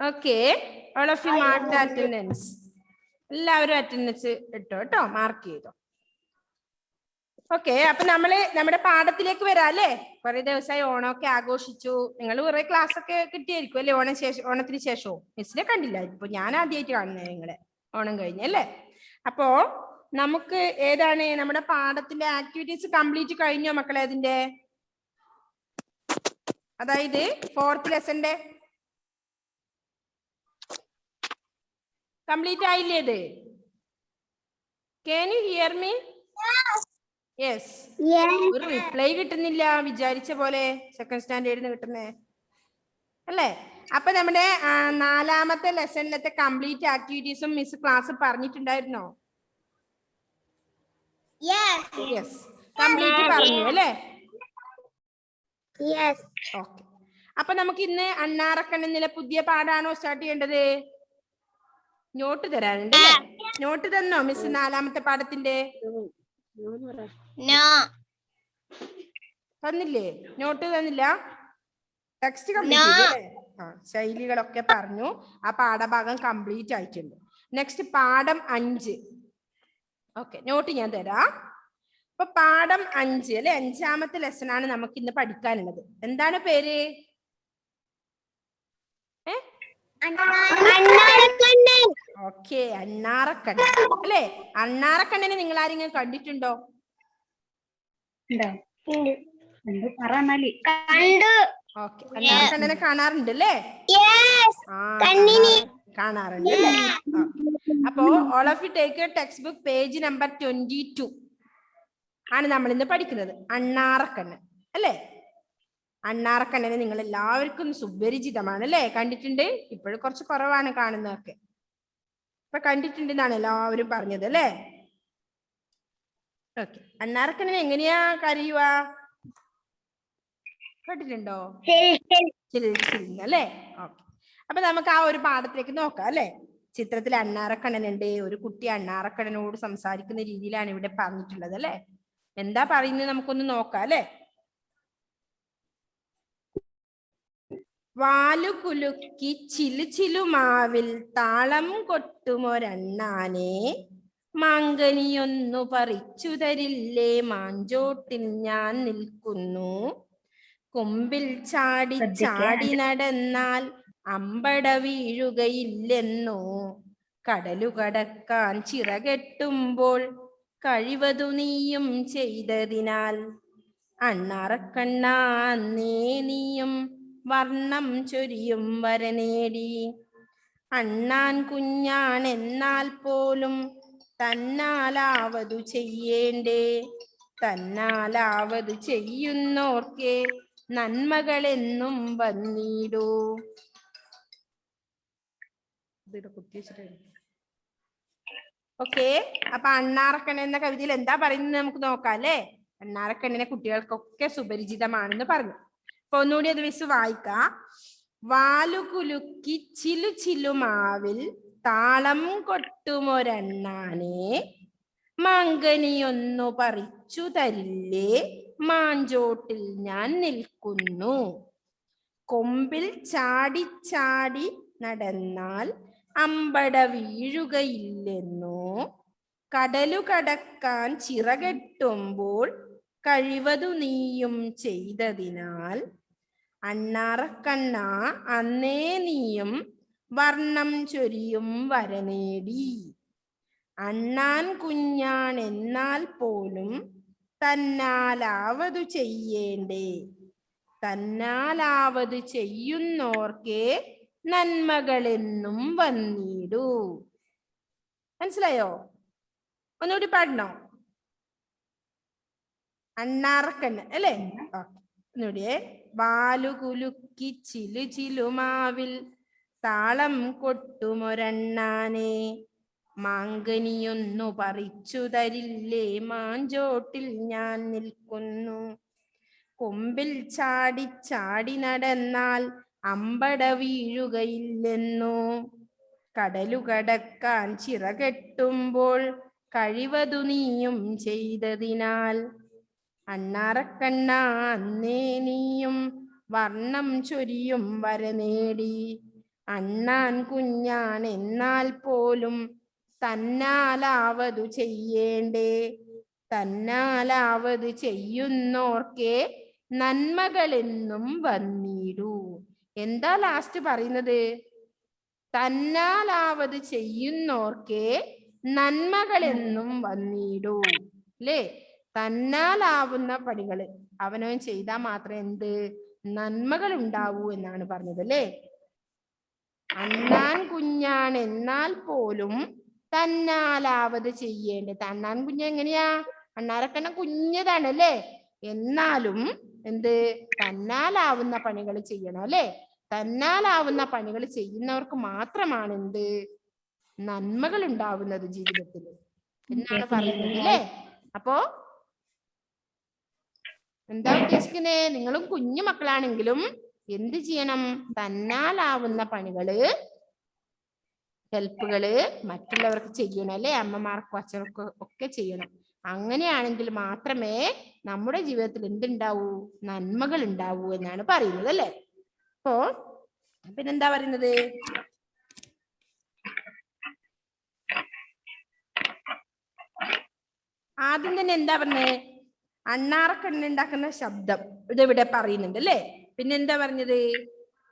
Okay, all of you mark the attendance. എല്ലാവരും attendance ഇട്ടോ കേട്ടോ, മാർക്ക് ചെയ്തോ. ഓക്കെ, അപ്പൊ നമ്മുടെ പാഠത്തിലേക്ക് വരാം അല്ലേ. കുറെ ദിവസമായി ഓണമൊക്കെ ആഘോഷിച്ചു. നിങ്ങൾ കുറെ ക്ലാസ് ഒക്കെ കിട്ടിയായിരിക്കും അല്ലേ ഓണത്തിന് ശേഷവും. മിസ്സിനെ കണ്ടില്ല, ഇപ്പൊ ഞാൻ ആദ്യമായിട്ട് കാണുന്നത് നിങ്ങളെ ഓണം കഴിഞ്ഞല്ലേ. അപ്പോ നമുക്ക് ഏതാണ് നമ്മുടെ പാഠത്തിന്റെ ആക്ടിവിറ്റീസ് കംപ്ലീറ്റ് കഴിഞ്ഞോ മക്കളെ? അതിന്റെ അതായത് 4th ലെസന്റെ കംപ്ലീറ്റ് ആയില്ലേ ഇത്? Can you hear me? Yes. ഒരു റിപ്ലൈ കിട്ടുന്നില്ല വിചാരിച്ച പോലെ. സെക്കൻഡ് സ്റ്റാൻഡേർഡിന് കിട്ടുന്നേ അല്ലേ. അപ്പൊ നമ്മുടെ 4ാമത്തെ ലെസണിലത്തെ കംപ്ലീറ്റ് ആക്ടിവിറ്റീസും മിസ് ക്ലാസ് പറഞ്ഞിട്ടുണ്ടായിരുന്നോ? യെസ്, കംപ്ലീറ്റ് പറഞ്ഞു അല്ലേ. ഓക്കെ, അപ്പൊ നമുക്ക് ഇന്ന് അണ്ണാറക്കണ്ണനിലെ പുതിയ പാഠാണോ സ്റ്റാർട്ട് ചെയ്യേണ്ടത്? നോട്ട് തരാനുണ്ട്. നോട്ട് തന്നോ മിസ് 4ാമത്തെ പാഠത്തിന്റെ? തന്നില്ലേ? നോട്ട് തന്നില്ല? ടെക്സ്റ്റ് കംപ്ലീറ്റ് ചെയ്തു അല്ലേ? ശൈലികളൊക്കെ പറഞ്ഞു. ആ പാഠഭാഗം കംപ്ലീറ്റ് ആയിട്ടുണ്ട്. നെക്സ്റ്റ് പാഠം 5. ഓക്കെ, നോട്ട് ഞാൻ തരാം. അപ്പൊ പാഠം 5 അല്ലെ, 5ാമത്തെ ലെസൺ ആണ് നമുക്ക് ഇന്ന് പഠിക്കാനുള്ളത്. എന്താണ് പേര്? ഓക്കെ, അണ്ണാറക്കണ്ണൻ അല്ലെ. അണ്ണാറക്കണ്ണനെ നിങ്ങൾ ആരെങ്കിലും കണ്ടിട്ടുണ്ടോ? ഓക്കെ, അണ്ണാറക്കണ്ണനെ കാണാറുണ്ട് അല്ലേ? കാണാറുണ്ട് അല്ലേ? അപ്പോ all of you take your text book page number 22 ആണ് നമ്മൾ ഇന്ന് പഠിക്കുന്നത്. അണ്ണാറക്കണ്ണൻ അല്ലേ. അണ്ണാറക്കണ്ണനെ നിങ്ങൾ എല്ലാവർക്കും സുപരിചിതമാണ് അല്ലേ? കണ്ടിട്ടുണ്ട്. ഇപ്പോഴും കുറച്ച് കുറവാണ് കാണുന്നതൊക്കെ. ഇപ്പൊ കണ്ടിട്ടുണ്ടെന്നാണ് എല്ലാവരും പറഞ്ഞത് അല്ലേ. ഓക്കെ, അണ്ണാറക്കണ്ണൻ എങ്ങനെയാ കരയുക? കേട്ടിട്ടുണ്ടോ? അല്ലേ. ഓക്കെ, അപ്പൊ നമുക്ക് ആ ഒരു പാഠത്തിലേക്ക് നോക്കാം അല്ലെ. ചിത്രത്തിൽ അണ്ണാറക്കണ്ണനുണ്ട്. ഒരു കുട്ടി അണ്ണാറക്കണ്ണനോട് സംസാരിക്കുന്ന രീതിയിലാണ് ഇവിടെ പറഞ്ഞിട്ടുള്ളത് അല്ലെ. എന്താ പറയുന്നത് നമുക്കൊന്ന് നോക്കാം അല്ലെ. വാലുകുലുക്കി ചിലുചിലുമാവിൽ താളം കൊട്ടുമൊരണ്ണാനെ, മാങ്കനിയൊന്നു പറിച്ചു തരില്ലേ, മാഞ്ചോട്ടിൽ ഞാൻ നിൽക്കുന്നു. കൊമ്പിൽ ചാടി ചാടി നടന്നാൽ അമ്പട വീഴുകയില്ലെന്നോ, കടലുകടക്കാൻ ചിറകെട്ടുമ്പോൾ കഴിവതു നീയും ചെയ്തതിനാൽ. അണ്ണാറക്കണ്ണാ അന്നേ നീയും വർണ്ണം ചൊരിയും വരനേടി. അണ്ണാൻ കുഞ്ഞാണെന്നാൽ പോലും തന്നാലാവതു ചെയ്യേണ്ടേ, തന്നാലാവതു ചെയ്യുന്നോർക്കേ നന്മകളെന്നും വന്നിടൂ. ഓക്കെ, അപ്പൊ അണ്ണാറക്കണ്ണൻ എന്ന കവിതയിൽ എന്താ പറയുന്നത് നമുക്ക് നോക്കാം അല്ലെ. അണ്ണാറക്കണ്ണനെ കുട്ടികൾക്കൊക്കെ സുപരിചിതമാണെന്ന് പറഞ്ഞു. അപ്പൊ ഒന്നുകൂടി അത് മിസ് വായിക്കാം. വാലുകുലുക്കി ചിലുചിലുമാവിൽ താളം കൊട്ടുമൊരണ്ണാനെ, മാങ്കനിയൊന്നു പറിച്ചു തരില്ലേ, മാഞ്ചോട്ടിൽ ഞാൻ നിൽക്കുന്നു. കൊമ്പിൽ ചാടി ചാടി നടന്നാൽ അമ്പട വീഴുകയില്ലെന്നോ, കടലു കടക്കാൻ ചിറകെട്ടുമ്പോൾ കഴിവതു നീയും ചെയ്തതിനാൽ. അണ്ണാറക്കണ്ണാ അന്നേ നീയും വർണ്ണം ചൊരിയും വരനേടി. അണ്ണാൻ കുഞ്ഞാണെന്നാൽ പോലും തന്നാലാവതു ചെയ്യേണ്ടേ, തന്നാലാവത് ചെയ്യുന്നോർക്കേ നന്മകളെന്നും വന്നിടൂ. മനസ്സിലായോ? ഒന്നുകൂടി പാടണോ? അണ്ണാറക്കണ്ണൻ അല്ലേ. ഒന്നുകൂടിയേ. വാലുകുലുക്കി ചിലുചിലുമാവിൽ താളം കൊട്ടുമൊരണ്ണാനെ, മാങ്കനിയൊന്നു പറിച്ചു തരില്ലേ, മാഞ്ചോട്ടിൽ ഞാൻ നിൽക്കുന്നു. കൊമ്പിൽ ചാടി ചാടി നടന്നാൽ അമ്പട വീഴുകയില്ലെന്നോ, കടലുകടക്കാൻ ചിറകെട്ടുമ്പോൾ കഴിവതു നീയും ചെയ്തതിനാൽ. അണ്ണാറക്കണ്ണാ അന്നേ നീയും വർണ്ണം ചൊരിയും വരനേടി. അണ്ണാൻ കുഞ്ഞാൻ എന്നാൽ പോലും തന്നാലാവതു ചെയ്യേണ്ടേ. തന്നാലാവത് ചെയ്യുന്നോർക്കേ നന്മകളെന്നും വന്നിടൂ. എന്താ ലാസ്റ്റ് പറയുന്നത്? തന്നാലാവത് ചെയ്യുന്നോർക്കേ നന്മകളെന്നും വന്നിടൂ. അല്ലേ? തന്നാലാവുന്ന പണികള് അവനവൻ ചെയ്താൽ മാത്രമേ എന്ത് നന്മകൾ ഉണ്ടാവൂ എന്നാണ് പറഞ്ഞത്. അല്ലേ? അണ്ണാൻ കുഞ്ഞാൻ എന്നാൽ പോലും തന്നാലാവത് ചെയ്യേണ്ടത്. അണ്ണാൻ കുഞ്ഞ് എങ്ങനെയാ? അണ്ണാരക്കണ്ണൻ കുഞ്ഞതാണ് അല്ലേ? എന്നാലും എന്ത് തന്നാലാവുന്ന പണികൾ ചെയ്യണം. അല്ലേ? തന്നാലാവുന്ന പണികൾ ചെയ്യുന്നവർക്ക് മാത്രമാണ് എന്ത് നന്മകൾ ഉണ്ടാവുന്നത് ജീവിതത്തിൽ എന്നാണ് പറയുന്നത്. അല്ലേ? അപ്പോ എന്താ ഉദ്ദേശിക്കുന്നേ? നിങ്ങളും കുഞ്ഞു മക്കളാണെങ്കിലും എന്ത് ചെയ്യണം? തന്നാലാവുന്ന പണികള്, ഹെൽപ്പുകള് മറ്റുള്ളവർക്ക് ചെയ്യണം. അല്ലെ? അമ്മമാർക്കും അച്ഛനൊക്കെ ഒക്കെ ചെയ്യണം. അങ്ങനെയാണെങ്കിൽ മാത്രമേ നമ്മുടെ ജീവിതത്തിൽ എന്തുണ്ടാവൂ? നന്മകൾ ഉണ്ടാവൂ എന്നാണ് പറയുന്നത്. അല്ലെ? അപ്പോ പിന്നെന്താ പറയുന്നത്? ആദ്യം തന്നെ എന്താ പറഞ്ഞത്? അണ്ണാറക്കണ്ണുണ്ടാക്കുന്ന ശബ്ദം ഇതെവിടെ പറയുന്നുണ്ട്. അല്ലേ? പിന്നെന്താ പറഞ്ഞത്?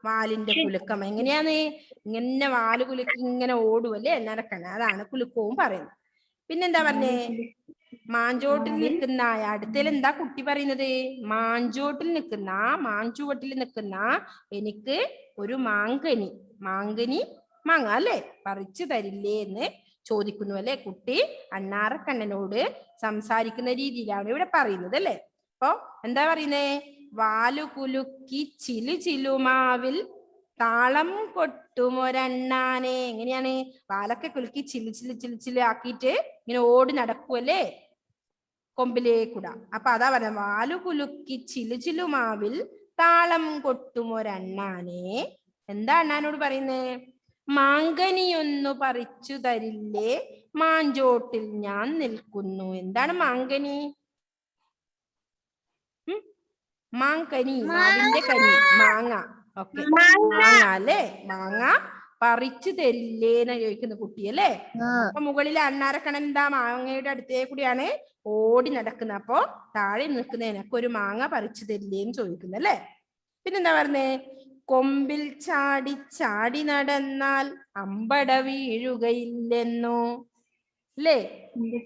വാലിന്റെ കുലുക്കം. എങ്ങനെയാന്ന്? ഇങ്ങനെ വാല് കുലുക്കി ഇങ്ങനെ ഓടുവല്ലേ അണ്ണാറക്കണ്ണ. അതാണ് കുലുക്കവും പറയുന്നത്. പിന്നെന്താ പറഞ്ഞേ? മാഞ്ചോട്ടിൽ നിൽക്കുന്ന അടുത്തേൽ എന്താ കുട്ടി പറയുന്നത്? മാഞ്ചോട്ടിൽ നിൽക്കുന്ന മാഞ്ചുവട്ടിൽ നിൽക്കുന്ന എനിക്ക് ഒരു മാങ്കനി മാങ്ങ അല്ലെ പറിച്ചു തരില്ലേ എന്ന് ചോദിക്കുന്നു. അല്ലെ? കുട്ടി അണ്ണാറക്കണ്ണനോട് സംസാരിക്കുന്ന രീതിയിലാണ് ഇവിടെ പറയുന്നത്. അല്ലെ? അപ്പൊ എന്താ പറയുന്നേ? വാലു കുലുക്കി ചിലുമാവിൽ താളം കൊട്ടുമൊരണ്ണാനെ. എങ്ങനെയാണ്? വാലൊക്കെ കുലുക്കി ചിലു ആക്കിയിട്ട് ഇങ്ങനെ ഓടി നടക്കുവല്ലേ കൊമ്പിലേക്കൂടാ. അപ്പൊ അതാ പറഞ്ഞ വാലു കുലുക്കി ചിലുമാവിൽ താളം കൊട്ടുമൊരണ്ണാനെ. എന്താ അണ്ണാനോട് പറയുന്നേ? മാങ്കനിയൊന്നു പറിച്ചു തരില്ലേ മാഞ്ചോട്ടിൽ ഞാൻ നിൽക്കുന്നു. എന്താണ് മാങ്കനി? മാങ്കനി, മാവിന്റെ കനി, മാങ്ങ. ഓക്കെ, മാങ്ങ അല്ലേ? മാങ്ങ പറിച്ചു തരില്ലേന്ന് ചോദിക്കുന്ന കുട്ടിയല്ലേ? അപ്പൊ മുകളിൽ അണ്ണാരക്കണ്ണൻ എന്താ മാങ്ങയുടെ അടുത്തേ കൂടിയാണ് ഓടി നടക്കുന്നത്. അപ്പൊ താഴെ നിൽക്കുന്ന എനക്കൊരു മാങ്ങ പറിച്ചു തരില്ലേന്ന് ചോദിക്കുന്നല്ലേ? പിന്നെന്താ പറഞ്ഞേ? കൊമ്പിൽ ചാടി നടന്നാൽ അമ്പട വീഴുകയില്ലെന്നോ. അല്ലേ?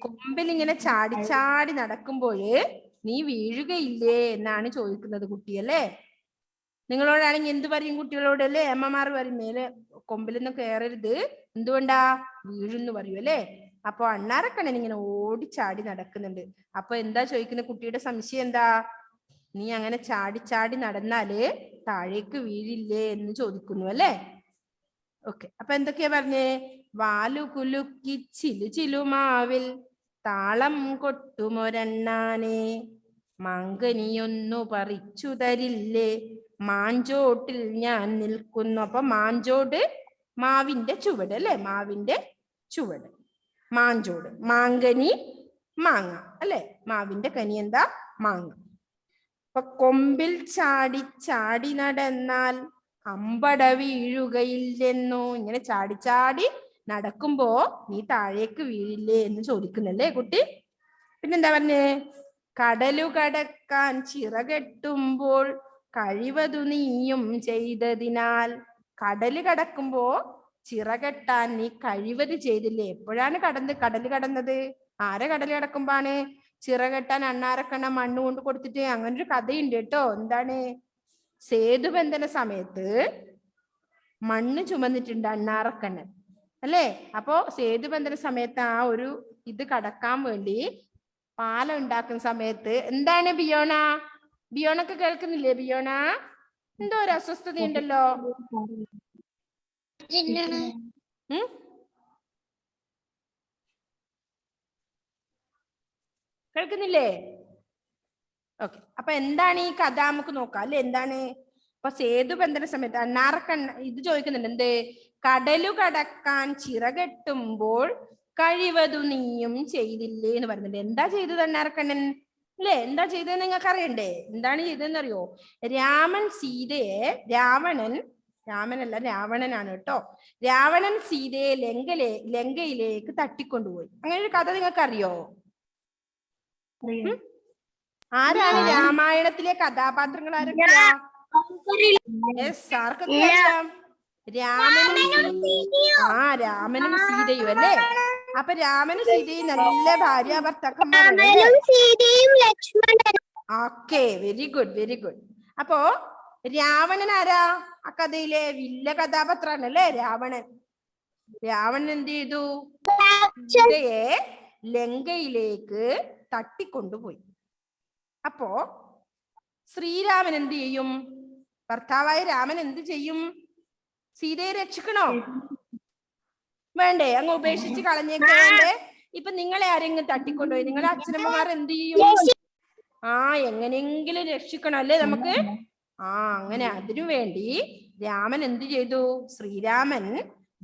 കൊമ്പിൽ ഇങ്ങനെ ചാടി നടക്കുമ്പോഴ് നീ വീഴുകയില്ലേ എന്നാണ് ചോദിക്കുന്നത് കുട്ടിയല്ലേ? നിങ്ങളോടാണെങ്കിൽ എന്ത് പറയും കുട്ടികളോട്? അല്ലേ? അമ്മമാർ പറയും മേലെ കൊമ്പിലൊന്നും കയറരുത്, എന്തുകൊണ്ടാ? വീഴുന്ന് പറയൂ. അല്ലേ? അപ്പൊ അണ്ണാരക്കണ്ണൻ ഇങ്ങനെ ഓടിച്ചാടി നടക്കുന്നുണ്ട്. അപ്പൊ എന്താ ചോദിക്കുന്ന കുട്ടിയുടെ സംശയം? എന്താ? നീ അങ്ങനെ ചാടി നടന്നാല് താഴേക്ക് വീഴില്ലേ എന്ന് ചോദിക്കുന്നു. അല്ലേ? ഓക്കെ, അപ്പൊ എന്തൊക്കെയാ പറഞ്ഞേ? വാലു കുലുക്കി ചിലുമാവിൽ താളം കൊട്ടുമൊരണ്ണാനെ മാങ്കനിയൊന്നു പറിച്ചു തരില്ലേ മാഞ്ചോട്ടിൽ ഞാൻ നിൽക്കുന്നു. അപ്പൊ മാഞ്ചോട് മാവിന്റെ ചുവട് അല്ലെ? മാവിന്റെ ചുവട്, മാഞ്ചോട്. മാങ്കനി മാങ്ങ അല്ലെ? മാവിന്റെ കനി എന്താ? മാങ്ങ. അപ്പൊ കൊമ്പിൽ ചാടി നടന്നാൽ അമ്പട വീഴുകയില്ലെന്നോ. ഇങ്ങനെ ചാടി നടക്കുമ്പോ നീ താഴേക്ക് വീഴില്ലേ എന്ന് ചോദിക്കുന്നല്ലേ കുട്ടി? പിന്നെന്താ പറഞ്ഞേ? കടലു കടക്കാൻ ചിറകെട്ടുമ്പോൾ കഴിവതു നീയും ചെയ്തതിനാൽ. കടല് കടക്കുമ്പോ ചിറകെട്ടാൻ നീ കഴിവത് ചെയ്തില്ലേ. എപ്പോഴാണ് കടല് കടന്നത്? ആരെ കടല് കടക്കുമ്പോണ്? ചിറകെട്ടാൻ അണ്ണാരക്കണ്ണ മണ്ണ് കൊണ്ട് കൊടുത്തിട്ട് അങ്ങനൊരു കഥയുണ്ട് കേട്ടോ. എന്താണ്? സേതുബന്ധന സമയത്ത് മണ്ണ് ചുമന്നിട്ടുണ്ട് അണ്ണാറക്കണ്ണൻ അല്ലേ? അപ്പോ സേതുബന്ധന സമയത്ത് ആ ഒരു ഇത് കടക്കാൻ വേണ്ടി പാലം ഉണ്ടാക്കുന്ന സമയത്ത് എന്താണ് ബിയോണൊക്കെ കേൾക്കുന്നില്ലേ? ബിയോണ, എന്തോ ഒരു അസ്വസ്ഥത ഉണ്ടല്ലോ. കേൾക്കുന്നില്ലേ? ഓക്കെ, അപ്പൊ എന്താണ് ഈ കഥ? നമുക്ക് നോക്കാം അല്ലെ? എന്താണ്? അപ്പൊ സേതുബന്ധന സമയത്ത് അണ്ണാറക്കണ്ണ ഇത് ചോദിക്കുന്നുണ്ട്. എന്ത്? കടലു കടക്കാൻ ചിറകെട്ടുമ്പോൾ കഴിവതു നീയും ചെയ്തില്ലേ എന്ന് പറയുന്നുണ്ട്. എന്താ ചെയ്തത് അണ്ണാറക്കണ്ണൻ? അല്ലേ? എന്താ ചെയ്തതെന്ന് നിങ്ങൾക്ക് അറിയണ്ടേ? എന്താണ് ചെയ്തതെന്ന് അറിയോ? രാവണൻ രാമനല്ല, രാവണനാണ് കേട്ടോ. രാവണൻ സീതയെ ലങ്കയിലേക്ക് തട്ടിക്കൊണ്ടുപോയി. അങ്ങനെ ഒരു കഥ നിങ്ങൾക്ക് അറിയോ? ആരാണ് രാമായണത്തിലെ കഥാപാത്രങ്ങൾ? ആരൊക്കെയാ? ആർക്കൊക്കെ അറിയാം? രാമനും സീതയും അല്ലേ? അപ്പൊ രാമനും സീതയും നല്ല ഭാര്യ ഭർത്താക്കന്മാരാണ്. Okay, very good, very good. അപ്പോ രാവണൻ ആരാ? ആ കഥയിലെ വില്ല കഥാപാത്രമാണ് അല്ലേ രാവണൻ. രാവണൻ എന്ത് ചെയ്തു? സീതയെ ലങ്കയിലേക്ക് തട്ടിക്കൊണ്ടുപോയി. അപ്പോ ശ്രീരാമൻ എന്ത് ചെയ്യും? ഭർത്താവായ രാമൻ എന്ത് ചെയ്യും? സീതയെ രക്ഷിക്കണോ? വേണ്ടേ? അങ്ങ് ഉപേക്ഷിച്ച് കളഞ്ഞേക്ക് വേണ്ടേ? ഇപ്പൊ നിങ്ങളെ ആരെങ്കിലും തട്ടിക്കൊണ്ടുപോയി നിങ്ങളെ അച്ഛനമ്മമാർ എന്ത് ചെയ്യും? എങ്ങനെയെങ്കിലും രക്ഷിക്കണം അല്ലേ നമുക്ക്? അങ്ങനെ അതിനു വേണ്ടി രാമൻ എന്ത് ചെയ്തു? ശ്രീരാമൻ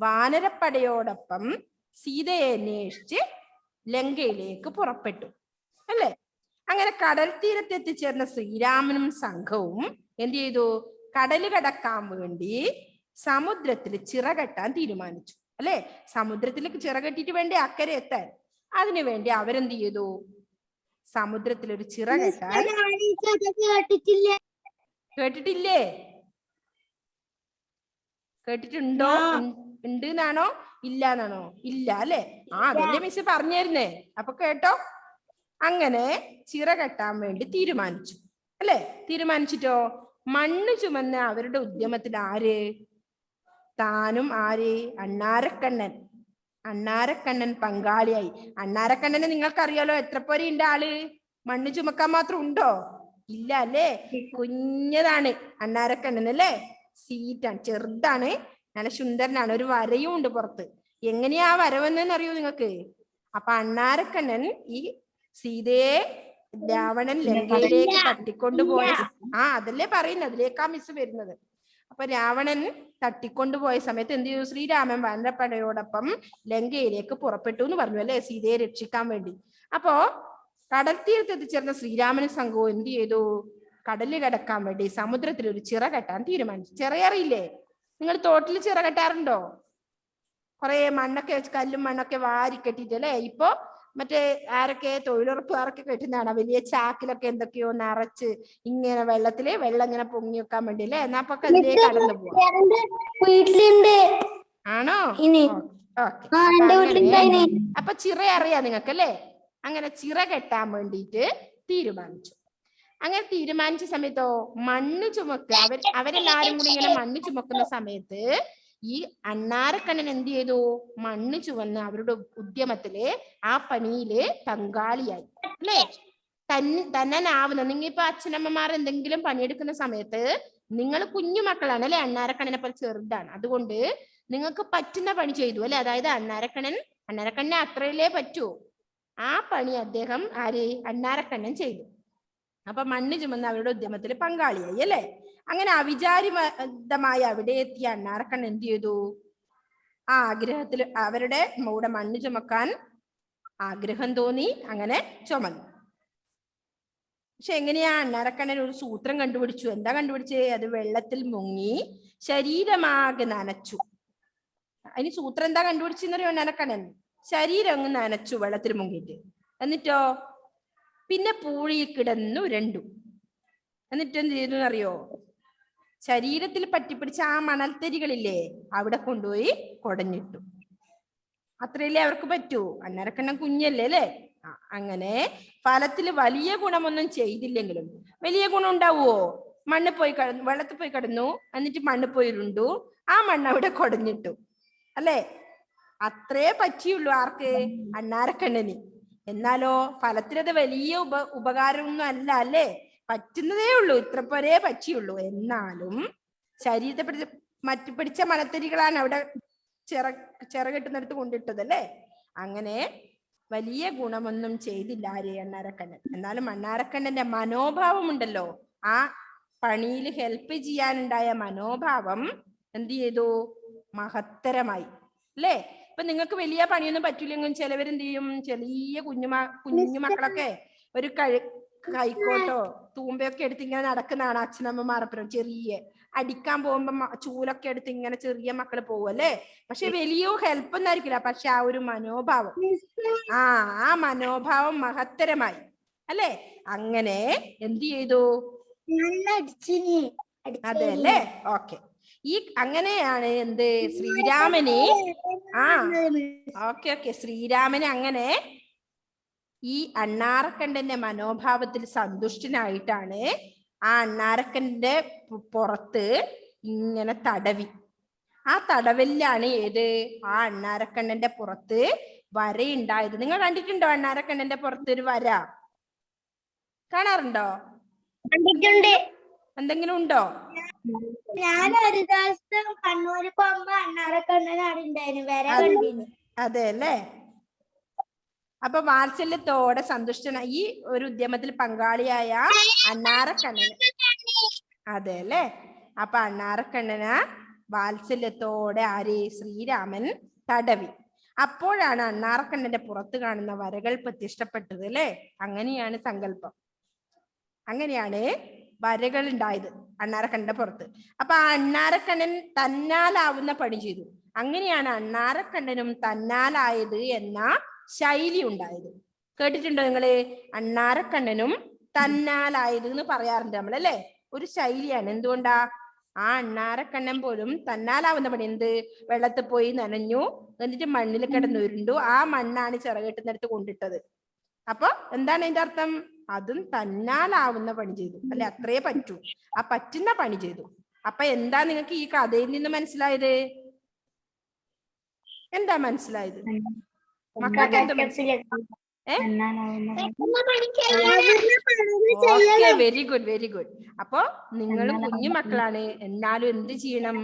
വാനരപ്പടയോടൊപ്പം സീതയെ അന്വേഷിച്ച് ലങ്കയിലേക്ക് പുറപ്പെട്ടു അല്ലേ? അങ്ങനെ കടൽ തീരത്ത് എത്തിച്ചേർന്ന ശ്രീരാമനും സംഘവും എന്ത് ചെയ്തു? കടല് കടക്കാൻ വേണ്ടി സമുദ്രത്തിൽ ചിറകെട്ടാൻ തീരുമാനിച്ചു അല്ലെ? സമുദ്രത്തിലേക്ക് ചിറകെട്ടിട്ട് വേണ്ടി അക്കരെ എത്താൻ. അതിനു വേണ്ടി അവരെന്ത് ചെയ്തു? സമുദ്രത്തിൽ ഒരു ചിറകെട്ടാൻ. കേട്ടിട്ടില്ലേ? കേട്ടിട്ടുണ്ടോ? ഉണ്ട് എന്നാണോ ഇല്ല എന്നാണോ? ഇല്ല അല്ലെ? അതല്ലേ മിസ് പറഞ്ഞിരുന്നേ. അപ്പൊ കേട്ടോ. അങ്ങനെ ചിറകെട്ടാൻ വേണ്ടി തീരുമാനിച്ചു അല്ലെ? തീരുമാനിച്ചിട്ടോ മണ്ണ് ചുമന്ന് അവരുടെ ഉദ്യമത്തിൽ ആര്? താനും ആര്? അണ്ണാരക്കണ്ണൻ പങ്കാളിയായി. അണ്ണാരക്കണ്ണനെ നിങ്ങൾക്കറിയാലോ, എത്ര പോരെയുണ്ട് ആള്? മണ്ണ് ചുമക്കാൻ മാത്രം ഉണ്ടോ? ഇല്ല അല്ലേ? കുഞ്ഞതാണ് അണ്ണാരക്കണ്ണൻ അല്ലേ? സീറ്റാണ്, ചെറുതാണ്, നല്ല സുന്ദരനാണ്, ഒരു വരയും ഉണ്ട് പുറത്ത്. എങ്ങനെയാ വരവെന്ന് അറിയോ നിങ്ങൾക്ക്? അപ്പൊ അണ്ണാരക്കണ്ണൻ ഈ സീതയെ രാവണൻ ലങ്കയിലേക്ക് തട്ടിക്കൊണ്ടുപോയ അതല്ലേ പറയുന്നത്, അതിലേക്കാ മിസ് വരുന്നത്. അപ്പൊ രാവണൻ തട്ടിക്കൊണ്ടുപോയ സമയത്ത് എന്ത് ചെയ്തു? ശ്രീരാമൻ വാനരപ്പടയോടൊപ്പം ലങ്കയിലേക്ക് പുറപ്പെട്ടു എന്ന് പറഞ്ഞു അല്ലെ? സീതയെ രക്ഷിക്കാൻ വേണ്ടി. അപ്പോ കടൽ തീരത്ത് എത്തിച്ചേർന്ന ശ്രീരാമനും സംഘവും എന്ത് ചെയ്തു? കടല് കടക്കാൻ വേണ്ടി സമുദ്രത്തിൽ ഒരു ചിറ കെട്ടാൻ തീരുമാനിച്ചു. ചിറയറിയില്ലേ? നിങ്ങൾ തോട്ടിൽ ചിറ കെട്ടാറുണ്ടോ? കുറെ മണ്ണൊക്കെ വെച്ച് കല്ലും മണ്ണൊക്കെ വാരി കെട്ടിട്ട് അല്ലെ? ഇപ്പൊ മറ്റേ ആരൊക്കെ തൊഴിലുറപ്പുകാരൊക്കെ കെട്ടുന്നതാണ്, വലിയ ചാക്കിലൊക്കെ എന്തൊക്കെയോ നിറച്ച് ഇങ്ങനെ വെള്ളം ഇങ്ങനെ പൊങ്ങി വെക്കാൻ വേണ്ടി അല്ലേ? എന്നാ അപ്പൊ അതിലേ കടന്നു പോവാം. ആണോ? അപ്പൊ ചിറ അറിയാ നിങ്ങൾക്ക് അല്ലേ? അങ്ങനെ ചിറ കെട്ടാൻ വേണ്ടിയിട്ട് തീരുമാനിച്ചു. അങ്ങനെ തീരുമാനിച്ച സമയത്തോ മണ്ണ് അവരെല്ലാരും കൂടി ഇങ്ങനെ മണ്ണ് ചുമക്കുന്ന സമയത്ത് ഈ അണ്ണാരക്കണ്ണൻ എന്ത് ചെയ്തു? മണ്ണ് ചുവന്ന് അവരുടെ ഉദ്യമത്തില് ആ പണിയില് പങ്കാളിയായി അല്ലേ? തന്നാവുന്ന നിങ്ങളിപ്പോ അച്ഛനമ്മമാർ എന്തെങ്കിലും പണിയെടുക്കുന്ന സമയത്ത് നിങ്ങൾ കുഞ്ഞു മക്കളാണ് അല്ലെ? അണ്ണാരക്കണ്ണനെ പോലെ ചെറുതാണ്, അതുകൊണ്ട് നിങ്ങൾക്ക് പറ്റുന്ന പണി ചെയ്തു അല്ലെ? അതായത് അണ്ണാരക്കണ്ണനെ അത്രയിലേ പറ്റൂ. ആ പണി അദ്ദേഹം അണ്ണാരക്കണ്ണൻ ചെയ്തു. അപ്പൊ മണ്ണ് ചുമന്ന് അവരുടെ ഉദ്യമത്തിൽ പങ്കാളിയായി അല്ലെ? അങ്ങനെ അവിചാരിതമായി അവിടെ എത്തിയ അണ്ണാരക്കണ്ണൻ എന്ത് ചെയ്തു? ആ ആഗ്രഹത്തിൽ അവരുടെ കൂടെ മണ്ണ് ചുമക്കാൻ ആഗ്രഹം തോന്നി, അങ്ങനെ ചുമന്നു. പക്ഷെ എങ്ങനെയാ? അണ്ണാരക്കണ്ണൻ ഒരു സൂത്രം കണ്ടുപിടിച്ചു. എന്താ കണ്ടുപിടിച്ചേ? അത് വെള്ളത്തിൽ മുങ്ങി ശരീരമാകെ നനച്ചു. അതിന് സൂത്രം എന്താ കണ്ടുപിടിച്ചെന്നറിയോ? അണ്ണാരക്കണ്ണൻ ശരീരം അങ്ങ് നനച്ചു വെള്ളത്തിൽ മുങ്ങിയിട്ട്. എന്നിട്ടോ പിന്നെ പൂഴിയിൽ കിടന്നു ഉരുണ്ടു. എന്നിട്ട് എന്ത് ചെയ്തു അറിയോ? ശരീരത്തിൽ പറ്റിപ്പിടിച്ച ആ മണൽത്തരികളില്ലേ, അവിടെ കൊണ്ടുപോയി കുടഞ്ഞിട്ടു. അത്രയല്ലേ അവർക്ക് പറ്റൂ. അണ്ണാരക്കണ്ണൻ കുഞ്ഞല്ലേ അല്ലേ? അങ്ങനെ ഫലത്തിൽ വലിയ ഗുണമൊന്നും ചെയ്തില്ലെങ്കിലും വലിയ ഗുണം ഉണ്ടാവുമോ? വെള്ളത്തിൽ പോയി കിടന്നു, എന്നിട്ട് മണ്ണ് പോയി ഉരുണ്ടു, ആ മണ്ണ് അവിടെ കുടഞ്ഞിട്ടു അല്ലേ? അത്രേ പറ്റിയുള്ളൂ. ആർക്ക്? അണ്ണാരക്കണ്ണന്. എന്നാലോ ഫലത്തിലത് വലിയ ഉപകാരമൊന്നും അല്ല അല്ലേ? പറ്റുന്നതേ ഉള്ളൂ, ഇത്ര പോരേ പറ്റിയുള്ളൂ. എന്നാലും ശരീരത്തെ പിടിച്ച മണത്തരികളാണ് അവിടെ ചിറകെട്ടുന്നിടത്ത് കൊണ്ടിട്ടത് അല്ലേ? അങ്ങനെ വലിയ ഗുണമൊന്നും ചെയ്തില്ല അണ്ണാരക്കണ്ണൻ. എന്നാലും അണ്ണാരക്കണ്ണന്റെ മനോഭാവം ഉണ്ടല്ലോ, ആ പണിയിൽ ഹെൽപ്പ് ചെയ്യാനുണ്ടായ മനോഭാവം എന്ത് ചെയ്തു? മഹത്തരമായി അല്ലേ? ഇപ്പൊ നിങ്ങൾക്ക് വലിയ പണിയൊന്നും പറ്റില്ലെങ്കിലും ചിലവരെന്ത് ചെയ്യും? ചെറിയ കുഞ്ഞു മക്കളൊക്കെ ഒരു കൈക്കോട്ടോ തൂമ്പയൊക്കെ എടുത്ത് ഇങ്ങനെ നടക്കുന്നതാണ് അച്ഛനമ്മമാരപ്പുറം ചെറിയ. അടിക്കാൻ പോകുമ്പോ ചൂലൊക്കെ എടുത്ത് ഇങ്ങനെ ചെറിയ മക്കള് പോവല്ലേ, പക്ഷെ വലിയ ഹെൽപ്പ് ഒന്നും ആയിരിക്കില്ല. പക്ഷെ ആ ഒരു മനോഭാവം, ആ മനോഭാവം മഹത്തരമായി അല്ലേ. അങ്ങനെ എന്ത് ചെയ്തു? അതെ അല്ലേ? ഓക്കെ. അങ്ങനെയാണ് എന്ത് ശ്രീരാമന് ഓക്കെ ശ്രീരാമന് അങ്ങനെ ഈ അണ്ണാറക്കണ്ണന്റെ മനോഭാവത്തിൽ സന്തുഷ്ടനായിട്ടാണ് ആ അണ്ണാറക്കണ്ണന്റെ പുറത്ത് ഇങ്ങനെ തടവി. ആ തടവലിലാണ് ഏത് ആ അണ്ണാറക്കണ്ണന്റെ പുറത്ത് വരയുണ്ടായത്. നിങ്ങൾ കണ്ടിട്ടുണ്ടോ അണ്ണാറക്കണ്ണന്റെ പുറത്ത് ഒരു വര? കാണാറുണ്ടോ? എന്തെങ്കിലും ഉണ്ടോ? ഞാൻ ഒരു ദിവസം കണ്ണൂര് പോകുമ്പോ അണ്ണാറക്കണ്ണനാണ് ഉണ്ടായിരുന്നു. അതെ അല്ലേ? അപ്പൊ വാത്സല്യത്തോടെ സന്തുഷ്ടനായി ഈ ഒരു ഉദ്യമത്തിൽ പങ്കാളിയായ അണ്ണാറക്കണ്ണന്. അതെ അല്ലേ? അപ്പൊ അണ്ണാറക്കണ്ണന് വാത്സല്യത്തോടെ ശ്രീരാമൻ തടവി. അപ്പോഴാണ് അണ്ണാറക്കണ്ണന്റെ പുറത്ത് കാണുന്ന വരകൾ പ്രത്യക്ഷപ്പെട്ടത് അല്ലേ? അങ്ങനെയാണ് സങ്കല്പം. അങ്ങനെയാണ് വരകൾ ഉണ്ടായത് അണ്ണാറക്കണ്ണന്റെ പുറത്ത്. അപ്പൊ ആ അണ്ണാറക്കണ്ണൻ തന്നാലാവുന്ന പണി ചെയ്തു. അങ്ങനെയാണ് അണ്ണാറക്കണ്ണനും തന്നാലായത് എന്ന ശൈലി ഉണ്ടായത്. കേട്ടിട്ടുണ്ടോ നിങ്ങള്? അണ്ണാറക്കണ്ണനും തന്നാലായത് എന്ന് പറയാറുണ്ട് നമ്മൾ അല്ലേ? ഒരു ശൈലിയാണ്. എന്തുകൊണ്ടാ? ആ അണ്ണാറക്കണ്ണൻ പോലും തന്നാലാവുന്ന പണി. എന്ത്? വെള്ളത്തിൽ പോയി നനഞ്ഞു, എന്നിട്ട് മണ്ണിൽ കിടന്നുരുണ്ടു. ആ മണ്ണാണ് ചിറകെട്ടുന്നിടത്ത് കൊണ്ടിട്ടത്. അപ്പൊ എന്താണ് അതിന്റെ അർത്ഥം? അതും തന്നാലാവുന്ന പണി ചെയ്തു അല്ലെ? അത്രേ പറ്റൂ. ആ പറ്റുന്ന പണി ചെയ്തു. അപ്പൊ എന്താ നിങ്ങൾക്ക് ഈ കഥയിൽ നിന്ന് മനസ്സിലായത്? എന്താ മനസ്സിലായത്? മക്കൾക്ക് എന്താ മനസ്സിലായത്? Very good, very good. അപ്പൊ നിങ്ങൾ കുഞ്ഞു മക്കളാണ്, എന്നാലും എന്ത് ചെയ്യണം?